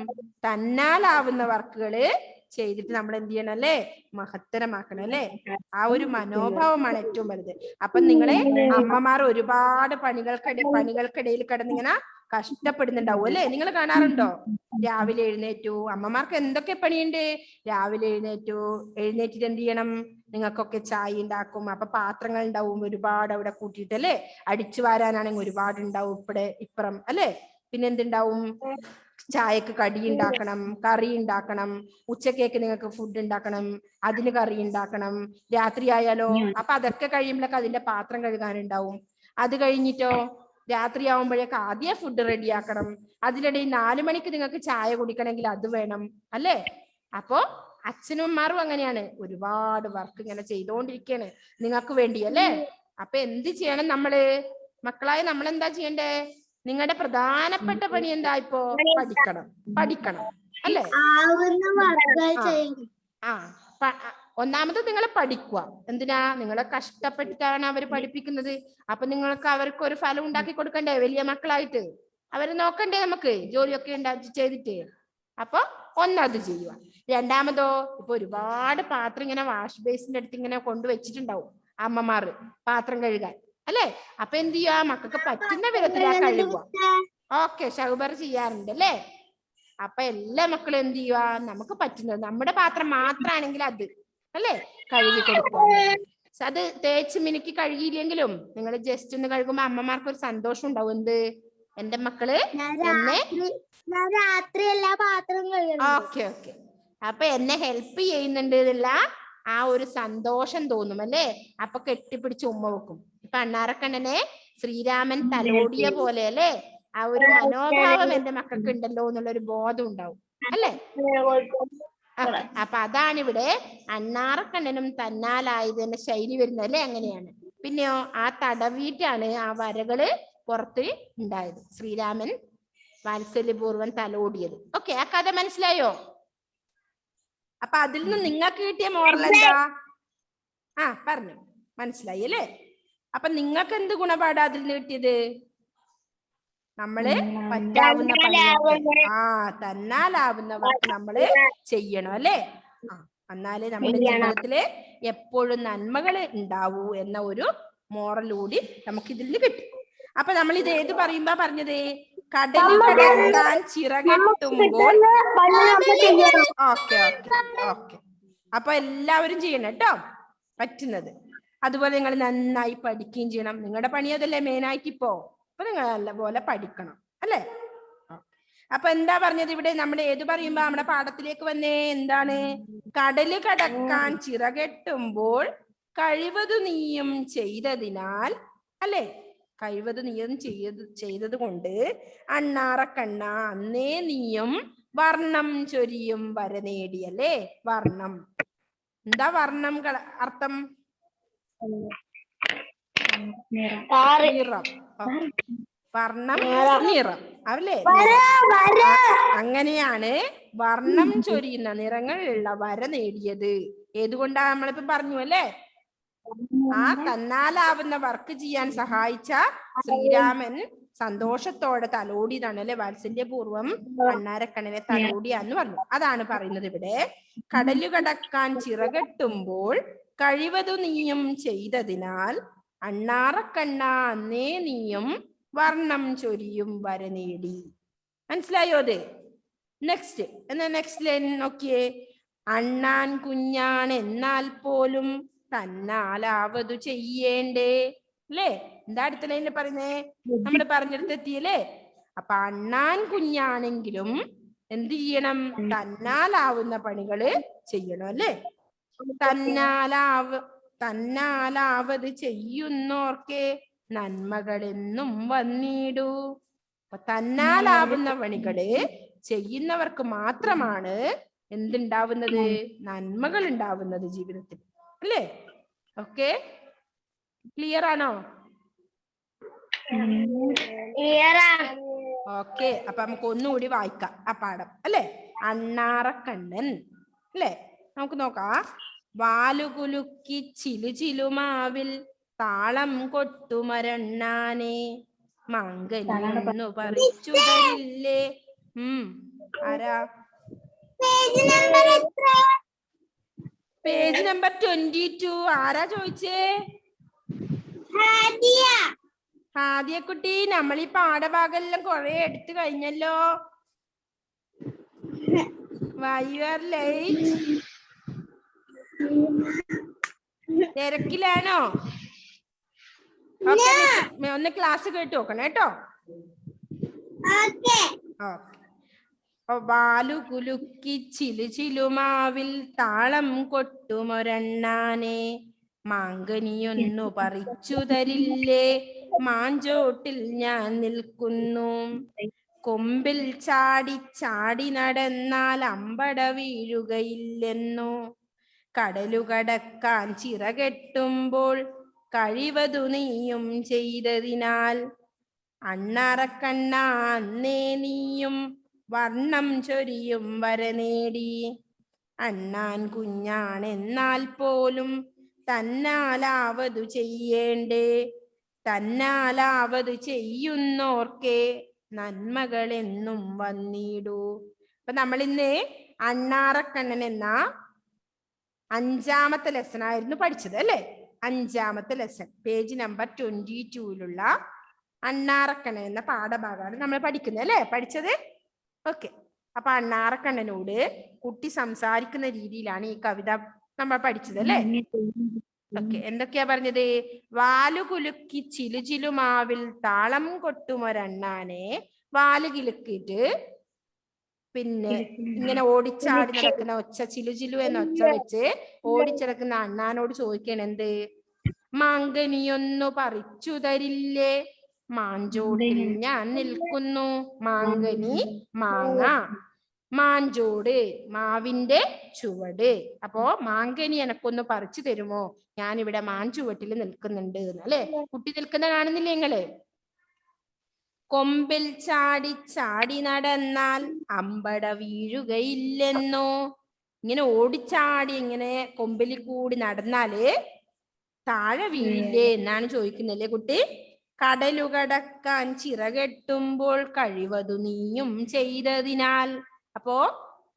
തന്നാലാവുന്ന വർക്കുകള് ചെയ്തിട്ട് നമ്മൾ എന്ത് ചെയ്യണം അല്ലേ? മഹത്തരമാക്കണം അല്ലേ? ആ ഒരു മനോഭാവമാണ് ഏറ്റവും വലുത്. അപ്പൊ നിങ്ങളെ അമ്മമാർ ഒരുപാട് പണികൾക്കിടയിൽ കിടന്നിങ്ങനെ കഷ്ടപ്പെടുന്നുണ്ടാവും അല്ലേ? നിങ്ങൾ കാണാറുണ്ടോ? രാവിലെ എഴുന്നേറ്റു, അമ്മമാർക്ക് എന്തൊക്കെ പണിയുണ്ട്? രാവിലെ എഴുന്നേറ്റിട്ട് എന്ത് ചെയ്യണം? നിങ്ങൾക്കൊക്കെ ചായ ഉണ്ടാക്കും. അപ്പൊ പാത്രങ്ങൾ ഉണ്ടാവും ഒരുപാട് അവിടെ കൂട്ടിയിട്ടല്ലേ? അടിച്ചു വാരാനാണെങ്കിൽ ഒരുപാട് ഉണ്ടാവും ഇപ്പുറം അല്ലേ? പിന്നെ എന്തുണ്ടാവും? ചായക്ക് കടി ഉണ്ടാക്കണം, കറി ഉണ്ടാക്കണം, ഉച്ചക്കേക്ക് നിങ്ങൾക്ക് ഫുഡ് ഉണ്ടാക്കണം, അതിന് കറി ഉണ്ടാക്കണം, രാത്രി ആയാലോ? അപ്പൊ അതൊക്കെ കഴിയുമ്പോഴൊക്കെ അതിന്റെ പാത്രം കഴുകാനുണ്ടാവും. അത് കഴിഞ്ഞിട്ടോ രാത്രി ആവുമ്പോഴേക്ക് ആദ്യം ഫുഡ് റെഡിയാക്കണം. അതിനിടയിൽ 4 മണിക്ക് നിങ്ങൾക്ക് ചായ കുടിക്കണമെങ്കിൽ അത് വേണം അല്ലേ? അപ്പോ അച്ഛനമ്മമാരും അങ്ങനെയാണ്, ഒരുപാട് വർക്ക് ഇങ്ങനെ ചെയ്തുകൊണ്ടിരിക്കുകയാണ് നിങ്ങൾക്ക് വേണ്ടി അല്ലേ? അപ്പൊ എന്ത് ചെയ്യണം നമ്മള്? മക്കളായ നമ്മൾ എന്താ ചെയ്യണ്ടേ? നിങ്ങളുടെ പ്രധാനപ്പെട്ട പണി എന്താ? ഇപ്പോ പഠിക്കണം അല്ലേ? ഒന്നാമത് നിങ്ങൾ പഠിക്കുക. എന്തിനാ? നിങ്ങളെ കഷ്ടപ്പെട്ടിട്ടാണ് അവർ പഠിപ്പിക്കുന്നത്. അപ്പൊ നിങ്ങൾക്ക് അവർക്ക് ഒരു ഫലം ഉണ്ടാക്കി കൊടുക്കണ്ടേ? വലിയ മക്കളായിട്ട് അവരെ നോക്കണ്ടേ നമുക്ക്? ജോലിയൊക്കെ ചെയ്തിട്ട്. അപ്പൊ ഒന്നത് ചെയ്യുക. രണ്ടാമതോ, ഇപ്പൊ ഒരുപാട് പാത്രം ഇങ്ങനെ വാഷ് ബേസിന്റെ അടുത്ത് ഇങ്ങനെ കൊണ്ടുവച്ചിട്ടുണ്ടാവും അമ്മമാര് പാത്രം കഴുകാൻ അല്ലേ? അപ്പൊ എന്ത് ചെയ്യുക? മക്കൾക്ക് പറ്റുന്ന വിധത്തിലാ കഴുകുക. ഓക്കെ, ഷൗബർ ചെയ്യാറുണ്ട് അല്ലേ? അപ്പൊ എല്ലാ മക്കളും എന്ത് ചെയ്യുക? നമുക്ക് പറ്റുന്നത്, നമ്മുടെ പാത്രം മാത്രമാണെങ്കിൽ അത് അല്ലേ കഴുകി കൊടുക്കുക. അത് തേച്ച് മിനുക്കി കഴുകിയില്ലെങ്കിലും നിങ്ങൾ ജസ്റ്റ് ഒന്ന് കഴുകുമ്പോ അമ്മമാർക്ക് ഒരു സന്തോഷം ഉണ്ടാവും. എന്ത്? എന്റെ മക്കള് എന്നെ രാത്രി എല്ലാ പാത്രം കഴുകും. ഓക്കെ. അപ്പൊ എന്നെ ഹെൽപ്പ് ചെയ്യുന്നുണ്ട് എന്നുള്ള ആ ഒരു സന്തോഷം തോന്നും അല്ലേ? അപ്പൊ കെട്ടിപ്പിടിച്ച് ഉമ്മ വെക്കും. ഇപ്പൊ അണ്ണാറക്കണ്ണനെ ശ്രീരാമൻ തലോടിയ പോലെ അല്ലേ? ആ ഒരു മനോഭാവം എന്റെ മക്കൾക്ക് ഉണ്ടല്ലോ എന്നുള്ളൊരു ബോധം ഉണ്ടാവും അല്ലേ? അപ്പൊ അതാണ് ഇവിടെ അണ്ണാറക്കണ്ണനും തന്നാലായത് എന്ന ശൈലി വരുന്നത് അല്ലേ? അങ്ങനെയാണ്. പിന്നെയോ ആ തടവീട്ടാണ് ആ വരകള് പുറത്ത് ഉണ്ടായത്. ശ്രീരാമൻ വാത്സല്യപൂർവ്വം തലോടിയത്. ഓക്കെ, ആ കഥ മനസ്സിലായോ? അപ്പൊ അതിൽ നിന്ന് നിങ്ങൾക്ക് കിട്ടിയ മോറൽ എന്താ? പറഞ്ഞു, മനസ്സിലായി അല്ലേ? അപ്പൊ നിങ്ങൾക്ക് എന്ത് ഗുണപാഠ അതിൽ നിന്ന് കിട്ടിയത്? നമ്മള് പറ്റാവുന്ന പണിയൊക്കെ തന്നാലാവുന്ന വർക്ക് നമ്മള് ചെയ്യണം അല്ലേ? എന്നാലേ നമ്മുടെ ജീവിതത്തില് എപ്പോഴും നന്മകൾ ഉണ്ടാവൂ എന്ന ഒരു മോറൽ കൂടി നമുക്ക് ഇതിൽ നിന്ന് കിട്ടും. അപ്പൊ നമ്മൾ ഇത് ഏത് പറയുമ്പോ പറഞ്ഞത്? കടലിൽ കടക്കാൻ ചിറകെട്ടുമ്പോൾ. ഓക്കെ. അപ്പൊ എല്ലാവരും ചെയ്യണം കേട്ടോ, പറ്റുന്നത്. അതുപോലെ നിങ്ങൾ നന്നായി പഠിക്കുകയും ചെയ്യണം. നിങ്ങളുടെ പണി അതല്ലേ മെയിനായിട്ട് ഇപ്പോ. അപ്പൊ നിങ്ങൾ നല്ലപോലെ പഠിക്കണം അല്ലേ? അപ്പൊ എന്താ പറഞ്ഞത് ഇവിടെ? നമ്മൾ ഏത് പറയുമ്പോ നമ്മുടെ പാഠത്തിലേക്ക് വന്നേ എന്താണ്? കടല് കടക്കാൻ ചിറകെട്ടുമ്പോൾ കഴിവതു നീയും ചെയ്തതിനാൽ, അല്ലേ? കഴിവതു നീയും ചെയ്തത് കൊണ്ട് അണ്ണാറക്കണ്ണ അന്നേ നീയും വർണ്ണം ചൊരിയും വര നേടിയല്ലേ? വർണ്ണം എന്താ? വർണ്ണം അർത്ഥം നിറം. വർണ്ണം നിറം അല്ലേ? അങ്ങനെയാണ് വർണ്ണം ചൊരിയുന്ന നിറങ്ങളുള്ള വര നേടിയത്. ഏതുകൊണ്ടാ? നമ്മളിപ്പോ പറഞ്ഞു അല്ലേ? ആ തന്നാലാവുന്ന വർക്ക് ചെയ്യാൻ സഹായിച്ച ശ്രീരാമൻ സന്തോഷത്തോടെ തലോടിയതാണ് അല്ലെ? വാത്സല്യപൂർവം അണ്ണാരക്കണ്ണനെ തലോടിയാന്ന് പറഞ്ഞു. അതാണ് പറയുന്നത് ഇവിടെ. കടലു കടക്കാൻ ചിറകെട്ടുമ്പോൾ കഴിവതു നീയും ചെയ്തതിനാൽ അണ്ണാറക്കണ്ണ അന്നേ നീയും വർണ്ണം ചൊരിയും വര നേടി. മനസ്സിലായോ അത്? നെക്സ്റ്റ് എന്നാ നെക്സ്റ്റ് ലൈൻ നോക്കിയേ. അണ്ണാൻ കുഞ്ഞാൻ എന്നാൽ പോലും തന്നാലാവതു ചെയ്യേണ്ടേ, അല്ലേ? എന്താ അടുത്ത ലൈനിൽ പറയുന്നേ? നമ്മൾ പറഞ്ഞെടുത്തെത്തിയല്ലേ? അപ്പൊ അണ്ണാൻ കുഞ്ഞാണെങ്കിലും എന്ത് ചെയ്യണം? തന്നാലാവുന്ന പണികള് ചെയ്യണം അല്ലേ? തന്നാലാവത് ചെയ്യുന്നോർക്കെ നന്മകളെന്നും വന്നിടൂ. അപ്പൊ തന്നാലാവുന്ന പണികള് ചെയ്യുന്നവർക്ക് മാത്രമാണ് എന്തുണ്ടാവുന്നത്? നന്മകൾ ഉണ്ടാവുന്നത് ജീവിതത്തിൽ, അല്ലേ? ഓക്കെ, ക്ലിയർ ആണോ? ഓക്കെ, അപ്പൊ നമുക്ക് ഒന്നുകൂടി വായിക്കാം ആ പാഠം, അല്ലേ? അണ്ണാറക്കണ്ണൻ, അല്ലേ? നമുക്ക് നോക്കാം. വാലുകുലുക്കി ചിലുചിലുമാവിൽ താളം കൊട്ടുമരണ്ണാനെ മങ്കനിയൊന്നു പറിച്ചു തരില്ലേ. ആരാ? Page number 22. ആരാ ചോദിച്ചേ? ഹാദിയ കുട്ടി, നമ്മൾ ഈ പാഠഭാഗമെല്ലാം കുറെ എടുത്തു കഴിഞ്ഞല്ലോ. Why you are late? തിരക്കിലാണോ? ഒന്ന് ക്ലാസ് കേട്ട് നോക്കണം കേട്ടോ. വാലു കുലുക്കി ചിലുചിലുമാവിൽ താളം കൊട്ടുമൊരണ്ണാനെ മാങ്കനിയൊന്നു പറിച്ചു തരില്ലേ. മാഞ്ചോട്ടിൽ ഞാൻ നിൽക്കുന്നു. കൊമ്പിൽ ചാടി ചാടി നടന്നാൽ അമ്പട വീഴുകയില്ലെന്നു. കടലു കടക്കാൻ ചിറകെട്ടുമ്പോൾ കഴിവതു നീയും ചെയ്തതിനാൽ അണ്ണാറക്കണ്ണ അന്നേ നീയും വർണ്ണം ചൊരിയും വര നേടി. അണ്ണാൻ കുഞ്ഞാണെന്നാൽ പോലും തന്നാലാവതു ചെയ്യേണ്ടേ. തന്നാലാവത് ചെയ്യുന്നോർക്കെ നന്മകളെന്നും വന്നിടൂ. അപ്പൊ നമ്മൾ ഇന്ന് അണ്ണാറക്കണ്ണൻ എന്ന 5ാമത്തെ ലെസൺ ആയിരുന്നു പഠിച്ചത്, അല്ലേ? 5ാമത്തെ ലെസൺ പേജ് നമ്പർ 22 അണ്ണാറക്കണ്ണൻ എന്ന പാഠഭാഗമാണ് നമ്മൾ പഠിക്കുന്നത്, അല്ലേ? പഠിച്ചത്. ഓക്കെ, അപ്പൊ അണ്ണാറക്കണ്ണനോട് കുട്ടി സംസാരിക്കുന്ന രീതിയിലാണ് ഈ കവിത നമ്മൾ പഠിച്ചത്, അല്ലേ? ഓക്കെ, എന്തൊക്കെയാ പറഞ്ഞത്? വാലു കുലുക്കി ചിലുചിലുമാവിൽ താളം കൊട്ടുമൊരണ്ണാനെ. വാല് കിലുക്കിയിട്ട് പിന്നെ ഇങ്ങനെ ഓടിച്ചാടി നടക്കുന്ന ഒച്ച, ചിലുചിലു എന്ന ഒച്ച വെച്ച് ഓടിച്ചിടക്കുന്ന അണ്ണാനോട് ചോദിക്കണം എന്ത്? മാങ്കനിയൊന്നു പറിച്ചു തരില്ലേ. മാഞ്ചോട്ടിൽ ഞാൻ നിൽക്കുന്നു. മാങ്കനി മാങ്ങ, മാഞ്ചോട് മാവിന്റെ ചുവട്. അപ്പോ മാങ്കനി എനക്കൊന്ന് പറിച്ചു തരുമോ? ഞാനിവിടെ മാഞ്ചുവട്ടിൽ നിൽക്കുന്നുണ്ട്, അല്ലെ? കുട്ടി നിൽക്കുന്ന കാണുന്നില്ലേ നിങ്ങള്? കൊമ്പിൽ ചാടി ചാടി നടന്നാൽ അമ്പട വീഴുകയില്ലെന്നോ. ഇങ്ങനെ ഓടിച്ചാടി ഇങ്ങനെ കൊമ്പിൽ കൂടി നടന്നാല് താഴെ വീഴില്ലേ എന്നാണ് ചോദിക്കുന്നല്ലേ കുട്ടി? കടലു കടക്കാൻ ചിറകെട്ടുമ്പോൾ കഴിവതു നീയും ചെയ്തതിനാൽ. അപ്പോ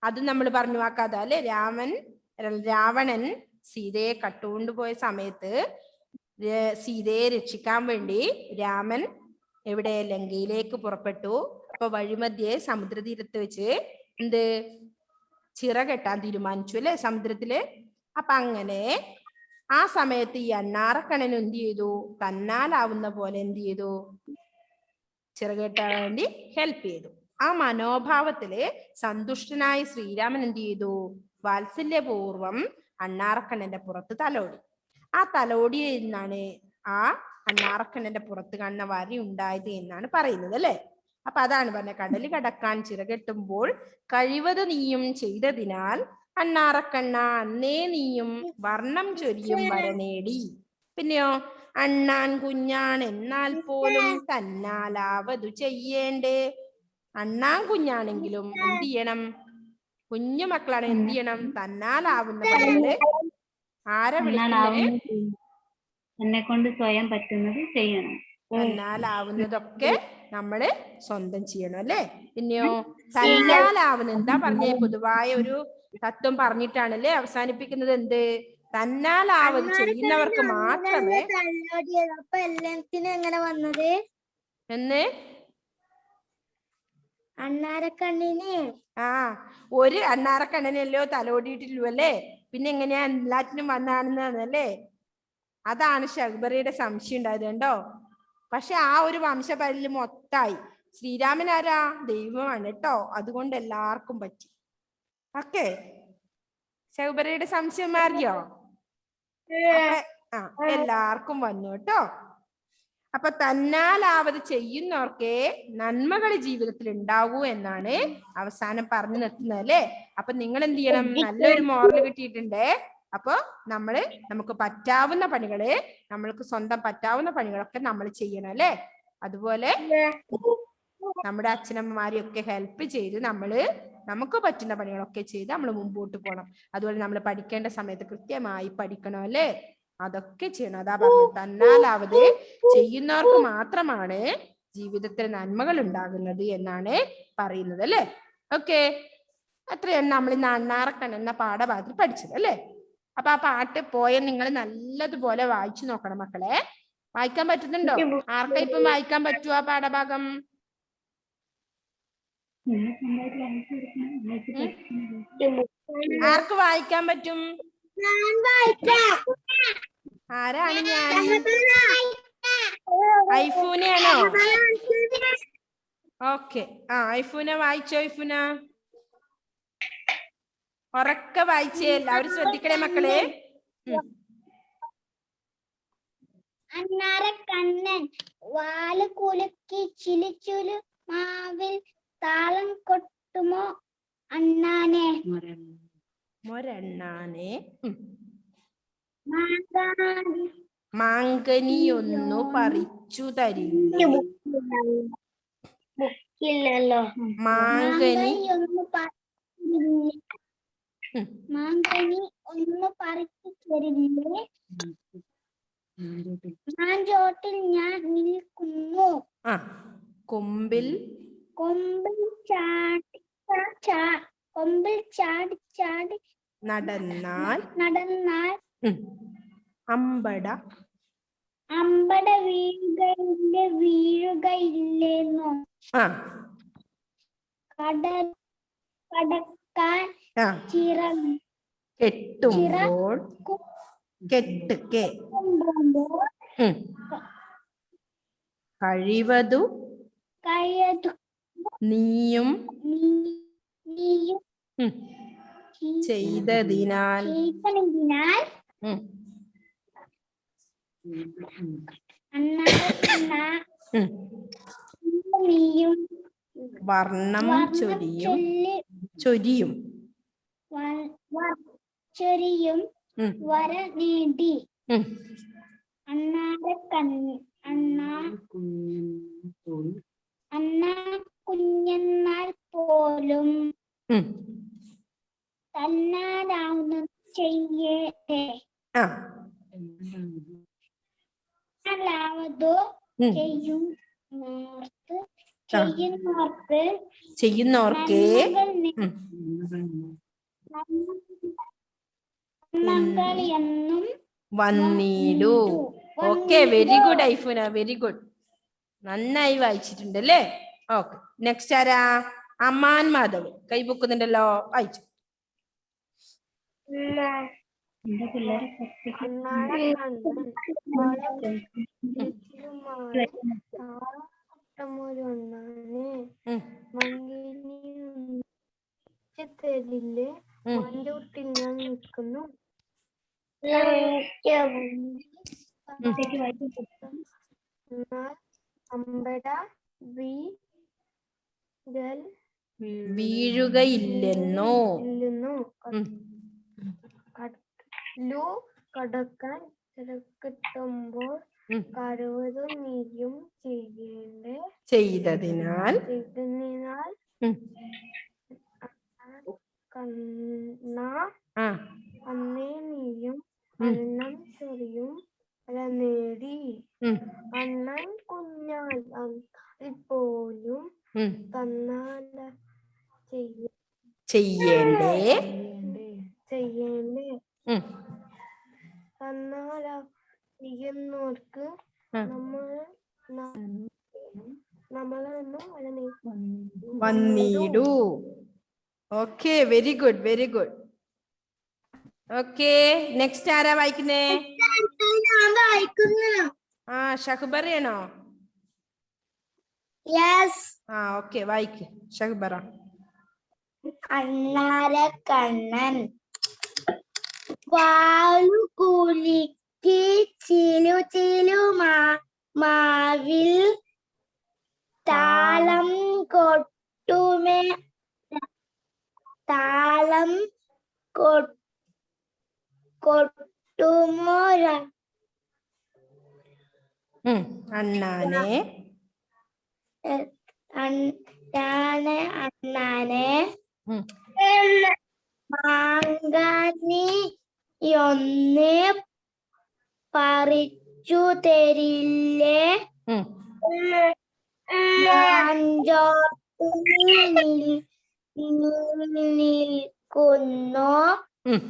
അത് നമ്മൾ പറഞ്ഞു ആ കഥ, അല്ലെ? രാവണൻ സീതയെ കട്ടുകൊണ്ടുപോയ സമയത്ത് സീതയെ രക്ഷിക്കാൻ വേണ്ടി രാമൻ എവിടെ? ലങ്കയിലേക്ക് പുറപ്പെട്ടു. അപ്പൊ വഴിമധ്യേ സമുദ്രതീരത്ത് വെച്ച് എന്ത് ചിറകെട്ടാൻ തീരുമാനിച്ചു, അല്ലെ? സമുദ്രത്തില്. അപ്പൊ അങ്ങനെ ആ സമയത്ത് ഈ അണ്ണാറക്കണ്ണൻ എന്ത് ചെയ്തു? തന്നാലാവുന്ന പോലെ എന്ത് ചെയ്തു? ചിറകെട്ടാൻ വേണ്ടി ഹെൽപ്പ് ചെയ്തു. ആ മനോഭാവത്തില് സന്തുഷ്ടനായ ശ്രീരാമൻ എന്ത് ചെയ്തു? വാത്സല്യപൂർവം അണ്ണാറക്കണ്ണന്റെ പുറത്ത് തലോടി. ആ തലോടിയിൽ നിന്നാണ് ആ അണ്ണാറക്കണ്ണന്റെ പുറത്ത് കാണുന്ന വരി ഉണ്ടായത് എന്നാണ് പറയുന്നത് അല്ലെ. അപ്പൊ അതാണ് പറഞ്ഞ, കടല് കടക്കാൻ ചിറകെട്ടുമ്പോൾ കഴിവത് നീയും ചെയ്തതിനാൽ അണ്ണാറക്കണ്ണ അന്നേ നീയും വർണ്ണം ചൊരിയും വരനേടി. പിന്നെയോ, അണ്ണാൻ കുഞ്ഞാൻ എന്നാൽ പോലും തന്നാലാവതു ചെയ്യേണ്ടേ. അണ്ണാൻ കുഞ്ഞാണെങ്കിലും എന്ത് ചെയ്യണം? കുഞ്ഞു മക്കളാണ്, എന്ത് ചെയ്യണം? തന്നാലാവുന്ന പണികള് ആരെ വിളിക്കുന്നത്? എന്നെ കൊണ്ട് സ്വയം പറ്റുന്നത് ചെയ്യണം. തന്നാലാവുന്നതൊക്കെ നമ്മള് സ്വന്തം ചെയ്യണം അല്ലെ. പിന്നെയോ, തന്നാലാവുന്ന എന്താ പറഞ്ഞേ? പൊതുവായ ഒരു തത്വം പറഞ്ഞിട്ടാണല്ലേ അവസാനിപ്പിക്കുന്നത്. എന്ത്? തന്നാലാവത് ചെയ്യുന്നവർക്ക് മാത്രമേ. അപ്പൊ എല്ലാത്തിനും എങ്ങനെ വന്നത്? എന്ന് അണ്ണാരക്കണ്ണിന് ഒരു അണ്ണാറക്കണ്ണനല്ലോ തലോടിയിട്ടില്ലു അല്ലേ, പിന്നെ എങ്ങനെയാ എല്ലാറ്റിനും വന്നാണെന്നല്ലേ? അതാണ് ശകുബറിയുടെ സംശയം ഉണ്ടായത് കണ്ടോ. പക്ഷെ ആ ഒരു വംശപരില് മൊത്തായി. ശ്രീരാമൻ ആരാ? ദൈവമാണ് കേട്ടോ. അതുകൊണ്ട് എല്ലാവർക്കും പറ്റി. ഓക്കെ, ശകുബറിയുടെ സംശയം മാറിയോ? എല്ലാവർക്കും വന്നു കേട്ടോ. അപ്പൊ തന്നാലാവത് ചെയ്യുന്നവർക്കേ നന്മകൾ ജീവിതത്തിൽ ഉണ്ടാകൂ എന്നാണ് അവസാനം പറഞ്ഞു നിർത്തുന്നത് അല്ലേ. അപ്പൊ നിങ്ങൾ എന്ത് ചെയ്യണം? നല്ലൊരു മോറൽ കിട്ടിയിട്ടുണ്ടേ. അപ്പൊ നമുക്ക് പറ്റാവുന്ന പണികള്, നമ്മൾക്ക് സ്വന്തം പറ്റാവുന്ന പണികളൊക്കെ നമ്മൾ ചെയ്യണം അല്ലേ. അതുപോലെ നമ്മുടെ അച്ഛനമ്മമാരെയൊക്കെ ഹെൽപ്പ് ചെയ്ത് നമുക്ക് പറ്റുന്ന പണികളൊക്കെ ചെയ്ത് നമ്മൾ മുമ്പോട്ട് പോകണം. അതുപോലെ നമ്മൾ പഠിക്കേണ്ട സമയത്ത് കൃത്യമായി പഠിക്കണം അല്ലേ. അതൊക്കെ ചെയ്യണം. അതാ പറഞ്ഞു, തന്നാലാവത് ചെയ്യുന്നവർക്ക് മാത്രമാണ് ജീവിതത്തിൽ നന്മകൾ ഉണ്ടാകുന്നത് എന്നാണ് പറയുന്നത് അല്ലേ. ഓക്കെ, അത്രയാണ് നമ്മൾ ഇന്ന് അണ്ണാറക്കണ്ണൻ എന്ന പാഠഭാഗത്തിൽ പഠിച്ചത് അല്ലേ. അപ്പൊ ആ പാട്ട് പോയ നിങ്ങൾ നല്ലതുപോലെ വായിച്ചു നോക്കണം മക്കളെ. വായിക്കാൻ പറ്റുന്നുണ്ടോ? ആർക്കാ ഇപ്പം വായിക്കാൻ പറ്റുമോ ആ പാഠഭാഗം? ആർക്ക് വായിക്കാൻ പറ്റും? ആരാണ് ഞാൻ? ഐഫൂനയാണോ? ഓക്കെ, ഐഫൂന വായിച്ചോ. ഐഫൂന ഉറക്കെ വായിച്ചേ, എല്ലാവരും ശ്രദ്ധിക്കണേ മക്കളെ. അണ്ണാരക്കണ്ണൻ വാല് കുലുക്കി ചിലിച്ചുലു മാവിൽ താളം കൊട്ടുമോ അണ്ണാനെ. മൊരണ്ണാനെ മാങ്കനിയൊന്നു പറിച്ചു തരില്ലേ. മാങ്കനി ഒന്ന് പറിച്ചു തരില്ലേ. മാഞ്ചോട്ടിൽ ഞാൻ നിൽക്കുന്നു. കൊമ്പിൽ ചാടി നടന്നാൽ അമ്പട വീഴുകയില്ലെന്നോ. കടക്കാൻ കെട്ടുമ്പോൾ കഴിവതു നീയും ചെയ്തതിനാൽ വർണ്ണം ചൊരിയും വരനേടി. അണ്ണാ കുഞ്ഞെന്നാൽ പോലും തന്നാലാവുന്ന ചെയ്യേണ്ടേ. ചെയ്യുന്നോർക്ക് വന്നീടു. ഓക്കെ, വെരി ഗുഡ് ഐഫുന, വെരി ഗുഡ്. നന്നായി വായിച്ചിട്ടുണ്ട് അല്ലേ. ഓക്കെ, നെക്സ്റ്റ് ആരാ? അമ്മാൻ മാധവ് കൈ പൊക്കുന്നുണ്ടല്ലോ, വായിച്ചു. ഇഷ്ടമൊരു അണ്ണാനെ ഉം. മങ്കിനി തരില്ലേ ഉം. മണ്ടൂർ തിന്നാൻ നിൽക്കുന്നു എന്നാൽ അമ്പട വീഴുകയില്ലെന്നോ. ഇല്ലെന്നു ഉം. കടക്കാൻ തിരക്കിട്ടുമ്പോൾ ഉം. കരുവതും നീയും ചെയ്തതിനാൽ ഉം. ആ അന്നേ നീയും ഉം. അന്നം ചൊറിയും അല നേടി ഉം. അണ്ണൻ കുഞ്ഞാൽ പോലും ഉം. തന്നാല ചെയ്യേണ്ടേ. ചെയ്യേണ്ടേ ഉം. തന്നാല ചെയ്യുന്നവർക്ക് ആ. നമ്മളൊന്നും വന്നിടൂ. Okay, very good, very good. Okay, next ആരാ വായിക്കുന്നേ? ഞാൻ വായിക്കുന്നു. ആ, ഷഹ്ബറയാണോ? യെസ്. ആ, ഓക്കെ, വായിക്ക് ഷഹ്ബറ. അണ്ണാരക്കണ്ണൻ വാലു കുലുക്കി ചിലു ചിലു മാവിൽ താളം കൊട്ടുമോ അണ്ണാനെ അണ്ണാനെ ഉം. മാങ്ങാനി ഒന്ന് പറിച്ചു തരില്ലേ ഉം. നിൽക്കുന്നു ഉം.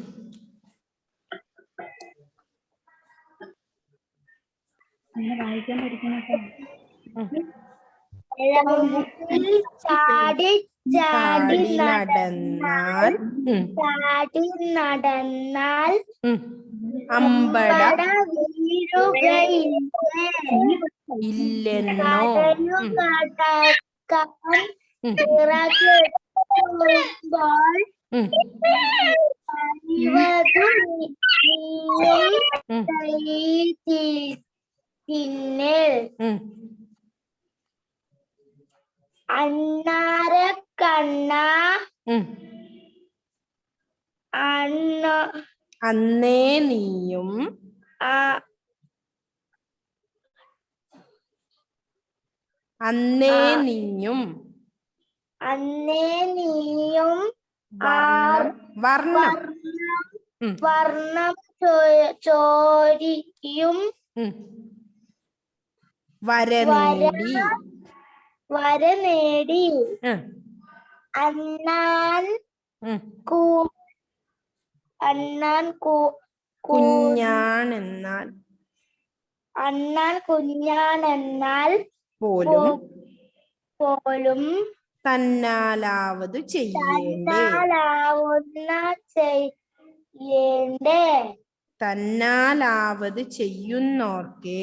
വായിക്കാൻ പഠിക്കണം. ചാടി ചാടി നടന്നാൽ അമ്പട ഇല്ലെന്നോ. അണ്ണാരക്കണ്ണ അന്നേ നീയും വർണ്ണം ചോരിയും വര നേടി അണ്ണാൻ കുഞ്ഞാണെന്നാൽ പോലും തന്നാലാവതു ചെയ്യേണ്ടേ. തന്നാലാവത് ചെയ്യുന്നോർക്കെ